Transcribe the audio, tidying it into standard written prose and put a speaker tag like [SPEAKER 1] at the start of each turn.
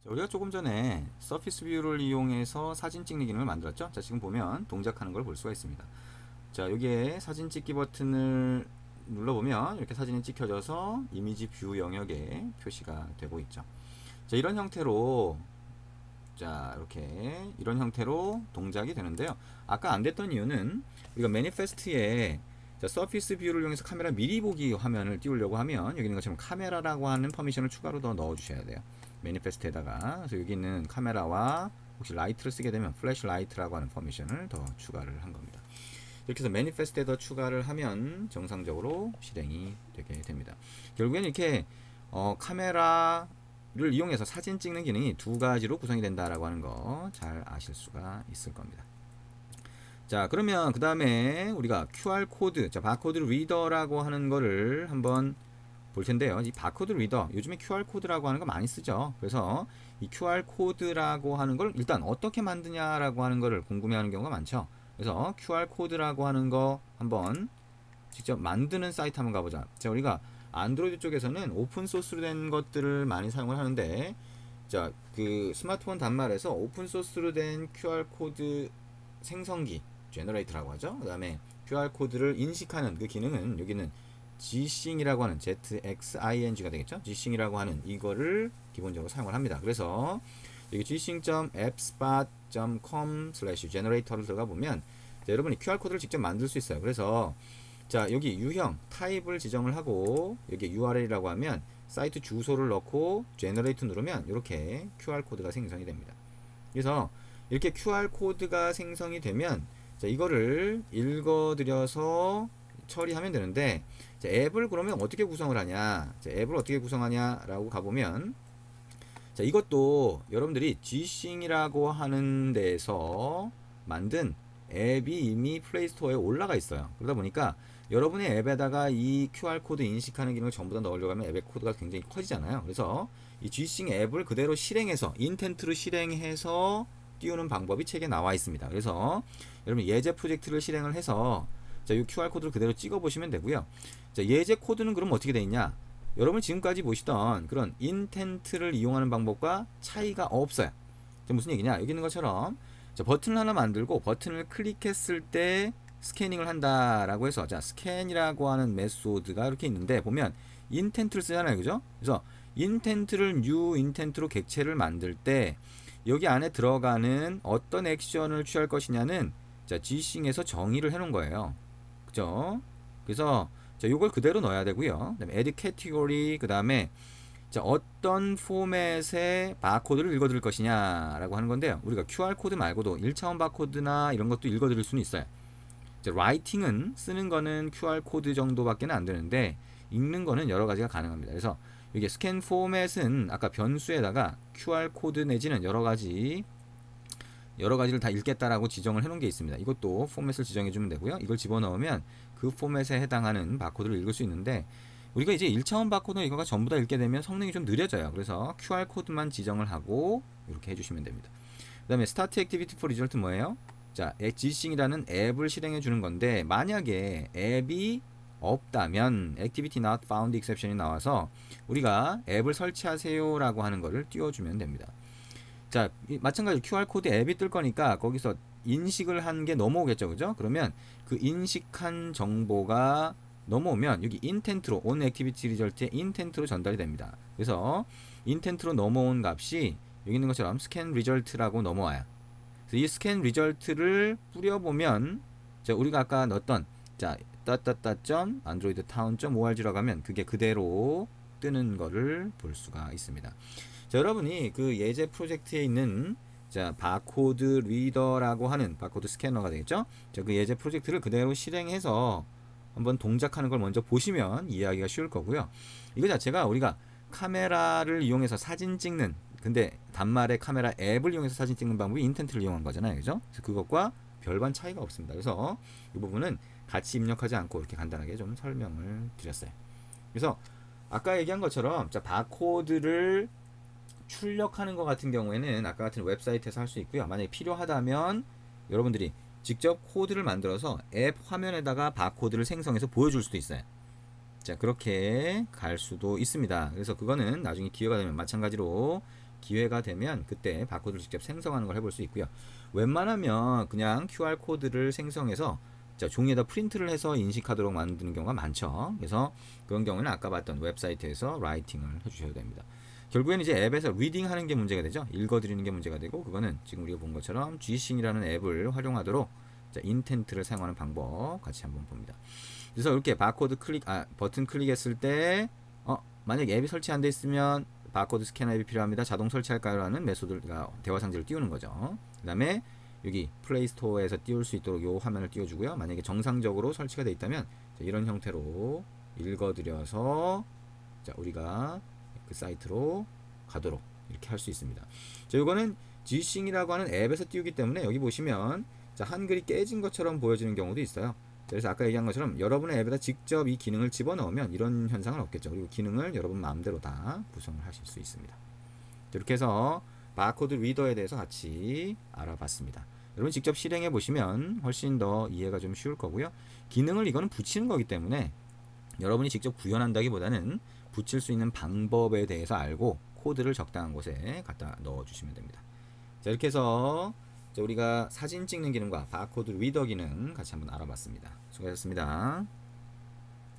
[SPEAKER 1] 자, 우리가 조금 전에 서피스 뷰를 이용해서 사진 찍는 기능을 만들었죠. 자, 지금 보면 동작하는 걸 볼 수가 있습니다. 자, 여기에 사진 찍기 버튼을 눌러보면 이렇게 사진이 찍혀져서 이미지 뷰 영역에 표시가 되고 있죠. 자, 이런 형태로 이런 형태로 동작이 되는데요. 아까 안 됐던 이유는 우리가 매니페스트에 서피스 뷰를 이용해서 카메라 미리 보기 화면을 띄우려고 하면 여기 있는 것처럼 카메라라고 하는 퍼미션을 추가로 더 넣어 주셔야 돼요. 매니페스트에다가. 그래서 여기 있는 카메라와 혹시 라이트를 쓰게 되면 플래시 라이트라고 하는 퍼미션을 더 추가를 한 겁니다. 이렇게 해서 매니페스트에 더 추가를 하면 정상적으로 실행이 되게 됩니다. 결국엔 이렇게 카메라를 이용해서 사진 찍는 기능이 두 가지로 구성이 된다라고 하는 거 잘 아실 수가 있을 겁니다. 자, 그러면 그 다음에 우리가 QR코드, 자, 바코드 리더라고 하는 거를 한번 볼 텐데요. 이 바코드 리더, 요즘에 QR코드라고 하는 거 많이 쓰죠. 그래서 이 QR코드라고 하는 걸 일단 어떻게 만드냐라고 하는 거를 궁금해하는 경우가 많죠. 그래서 QR코드라고 하는 거 한번 직접 만드는 사이트 한번 가보자. 자, 우리가 안드로이드 쪽에서는 오픈소스로 된 것들을 많이 사용을 하는데, 자, 그 스마트폰 단말에서 오픈소스로 된 QR코드 생성기, 제너레이터라고 하죠. 그 다음에 QR코드를 인식하는 그 기능은 여기는 G싱이라고 하는 ZXING가 되겠죠. G싱이라고 하는 이거를 기본적으로 사용을 합니다. 그래서 여기 gsing.appspot.com/generator를 들어가 보면 여러분이 QR코드를 직접 만들 수 있어요. 그래서 자, 여기 유형 타입을 지정을 하고 여기 URL이라고 하면 사이트 주소를 넣고 제너레이트 누르면 이렇게 QR코드가 생성이 됩니다. 그래서 이렇게 QR코드가 생성이 되면 자, 이거를 읽어드려서 처리하면 되는데, 자, 앱을 그러면 어떻게 구성을 하냐, 자, 앱을 어떻게 구성하냐 라고 가보면, 자, 이것도 여러분들이 G싱이라고 하는 데서 만든 앱이 이미 플레이스토어에 올라가 있어요. 그러다 보니까 여러분의 앱에다가 이 QR코드 인식하는 기능을 전부 다 넣으려고 하면 앱의 코드가 굉장히 커지잖아요. 그래서 이 G싱 앱을 그대로 실행해서 인텐트로 실행해서 띄우는 방법이 책에 나와 있습니다. 그래서 여러분 예제 프로젝트를 실행을 해서 자, 이 QR코드를 그대로 찍어 보시면 되고요. 자, 예제 코드는 그럼 어떻게 되어 있냐? 여러분 지금까지 보시던 그런 인텐트를 이용하는 방법과 차이가 없어요. 자, 무슨 얘기냐? 여기 있는 것처럼 자, 버튼을 하나 만들고 버튼을 클릭했을 때 스캐닝을 한다라고 해서 자, 스캔이라고 하는 메소드가 이렇게 있는데 보면 인텐트를 쓰잖아요. 그죠? 그래서 인텐트를 뉴 인텐트로 객체를 만들 때 여기 안에 들어가는 어떤 액션을 취할 것이냐는 자, G싱에서 정의를 해 놓은 거예요. 그죠? 그래서 자, 요걸 그대로 넣어야 되고요. 그다음에 add category, 그다음에 자, 어떤 포맷의 바코드를 읽어드릴 것이냐라고 하는 건데요. 우리가 QR코드 말고도 1차원 바코드나 이런 것도 읽어드릴 수는 있어요. 자, 라이팅은 쓰는 거는 QR코드 정도밖에 안 되는데 읽는 거는 여러 가지가 가능합니다. 그래서 이게 스캔 포맷은 아까 변수에다가 QR코드 내지는 여러 가지를 다 읽겠다라고 지정을 해놓은 게 있습니다. 이것도 포맷을 지정해주면 되고요. 이걸 집어넣으면 그 포맷에 해당하는 바코드를 읽을 수 있는데 우리가 이제 1차원 바코드 이거가 전부 다 읽게 되면 성능이 좀 느려져요. 그래서 QR코드만 지정을 하고 이렇게 해주시면 됩니다. 그 다음에 Start Activity for Result 뭐예요? 자, G싱이라는 앱을 실행해 주는 건데 만약에 앱이 없다면 Activity Not Found Exception이 나와서 우리가 앱을 설치하세요 라고 하는 거를 띄워주면 됩니다. 자, 마찬가지로 QR코드 앱이 뜰 거니까 거기서 인식을 한 게 넘어오겠죠. 그죠? 그러면 그 인식한 정보가 넘어오면 여기 인텐트로 on activity result에 인텐트로 전달이 됩니다. 그래서 인텐트로 넘어온 값이 여기 있는 것처럼 scan result라고 넘어와요. 그래서 이 scan result를 뿌려보면 자, 우리가 아까 넣었던 자, .androidtown.org라고 하면 그게 그대로 뜨는 거를 볼 수가 있습니다. 자, 여러분이 그 예제 프로젝트에 있는 자, 바코드 리더라고 하는 바코드 스캐너가 되겠죠? 자, 그 예제 프로젝트를 그대로 실행해서 한번 동작하는 걸 먼저 보시면 이해하기가 쉬울 거고요. 이거 자체가 우리가 카메라를 이용해서 사진 찍는, 근데 단말의 카메라 앱을 이용해서 사진 찍는 방법이 인텐트를 이용한 거잖아요. 그죠? 그래서 그것과 별반 차이가 없습니다. 그래서 이 부분은 같이 입력하지 않고 이렇게 간단하게 좀 설명을 드렸어요. 그래서 아까 얘기한 것처럼 자, 바코드를 출력하는 것 같은 경우에는 아까 같은 웹사이트에서 할 수 있고요. 만약에 필요하다면 여러분들이 직접 코드를 만들어서 앱 화면에다가 바코드를 생성해서 보여줄 수도 있어요. 자, 그렇게 갈 수도 있습니다. 그래서 그거는 나중에 기회가 되면 마찬가지로 기회가 되면 그때 바코드를 직접 생성하는 걸 해볼 수 있고요. 웬만하면 그냥 QR 코드를 생성해서 자, 종이에다 프린트를 해서 인식하도록 만드는 경우가 많죠. 그래서 그런 경우는 아까 봤던 웹사이트에서 라이팅을 해주셔야 됩니다. 결국에는 이제 앱에서 리딩 하는 게 문제가 되죠. 읽어드리는 게 문제가 되고, 그거는 지금 우리가 본 것처럼 G싱이라는 앱을 활용하도록 자, 인텐트를 사용하는 방법 같이 한번 봅니다. 그래서 이렇게 바코드 클릭, 버튼 클릭했을 때, 만약 앱이 설치 안 돼 있으면 바코드 스캐너 앱이 필요합니다. 자동 설치할까요? 라는 메소드가 대화 상자를 띄우는 거죠. 그 다음에 여기 플레이 스토어에서 띄울 수 있도록 이 화면을 띄워주고요. 만약에 정상적으로 설치가 되어 있다면 자, 이런 형태로 읽어드려서 자, 우리가 그 사이트로 가도록 이렇게 할 수 있습니다. 자, 이거는 G싱이라고 하는 앱에서 띄우기 때문에 여기 보시면 자, 한글이 깨진 것처럼 보여지는 경우도 있어요. 그래서 아까 얘기한 것처럼 여러분의 앱에다 직접 이 기능을 집어넣으면 이런 현상은 없겠죠. 그리고 기능을 여러분 마음대로 다 구성을 하실 수 있습니다. 이렇게 해서 바코드 리더에 대해서 같이 알아봤습니다. 여러분 직접 실행해 보시면 훨씬 더 이해가 좀 쉬울 거고요. 기능을 이거는 붙이는 거기 때문에 여러분이 직접 구현한다기보다는 붙일 수 있는 방법에 대해서 알고 코드를 적당한 곳에 갖다 넣어 주시면 됩니다. 자, 이렇게 해서 우리가 사진 찍는 기능과 바코드 리더 기능 같이 한번 알아봤습니다. 수고하셨습니다.